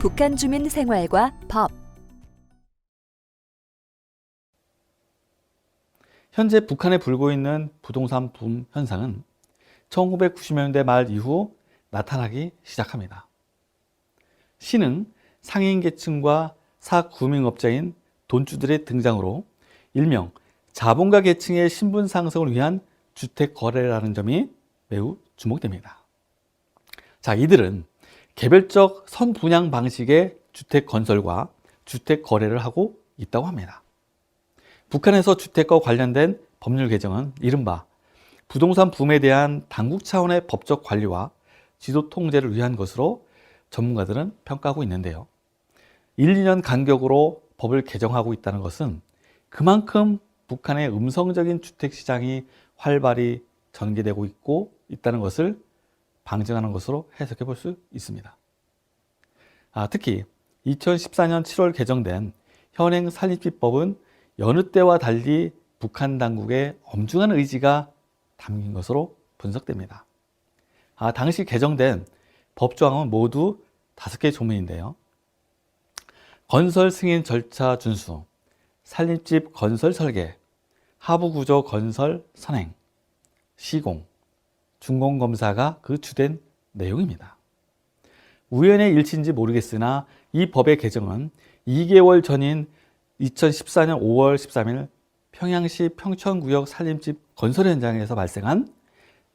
북한 주민 생활과 법. 현재 북한에 불고 있는 부동산 붐 현상은 1990년대 말 이후 나타나기 시작합니다. 시는 상인 계층과 사구민업자인 돈주들의 등장으로 일명 자본가 계층의 신분 상승을 위한 주택 거래라는 점이 매우 주목됩니다. 자, 이들은 개별적 선분양 방식의 주택 건설과 주택 거래를 하고 있다고 합니다. 북한에서 주택과 관련된 법률 개정은 이른바 부동산 붐에 대한 당국 차원의 법적 관리와 지도 통제를 위한 것으로 전문가들은 평가하고 있는데요. 1, 2년 간격으로 법을 개정하고 있다는 것은 그만큼 북한의 음성적인 주택시장이 활발히 전개되고 있다는 것을 방증하는 것으로 해석해 볼 수 있습니다. 특히 2014년 7월 개정된 현행 산림집법은 여느 때와 달리 북한 당국의 엄중한 의지가 담긴 것으로 분석됩니다. 당시 개정된 법조항은 모두 5개 조문인데요. 건설 승인 절차 준수, 산림집 건설 설계, 하부구조 건설 선행, 시공, 준공검사가 그 주된 내용입니다. 우연의 일치인지 모르겠으나 이 법의 개정은 2개월 전인 2014년 5월 13일 평양시 평천구역 산림집 건설 현장에서 발생한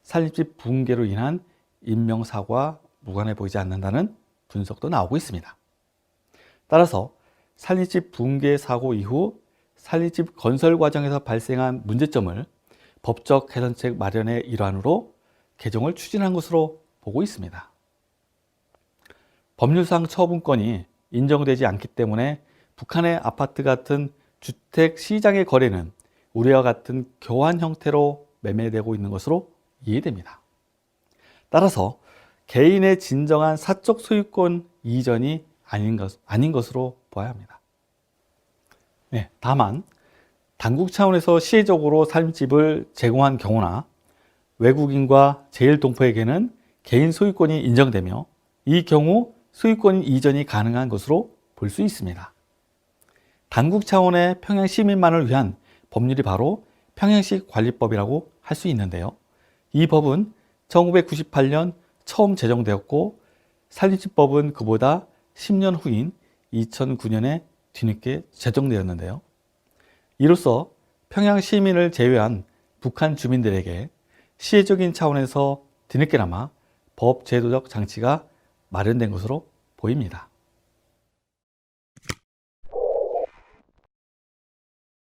산림집 붕괴로 인한 인명사고와 무관해 보이지 않는다는 분석도 나오고 있습니다. 따라서 산림집 붕괴 사고 이후 산림집 건설 과정에서 발생한 문제점을 법적 개선책 마련의 일환으로 개정을 추진한 것으로 보고 있습니다. 법률상 처분권이 인정되지 않기 때문에 북한의 아파트 같은 주택 시장의 거래는 우리와 같은 교환 형태로 매매되고 있는 것으로 이해됩니다. 따라서 개인의 진정한 사적 소유권 이전이 아닌 것으로 봐야 합니다. 다만 당국 차원에서 시혜적으로 산림집을 제공한 경우나 외국인과 제1동포에게는 개인 소유권이 인정되며 이 경우 소유권 이전이 가능한 것으로 볼 수 있습니다. 당국 차원의 평양 시민만을 위한 법률이 바로 평양시 관리법이라고 할 수 있는데요. 이 법은 1998년 처음 제정되었고 산림집법은 그보다 10년 후인 2009년에 뒤늦게 제정되었는데요. 이로써 평양 시민을 제외한 북한 주민들에게 시혜적인 차원에서 뒤늦게나마 법 제도적 장치가 마련된 것으로 보입니다.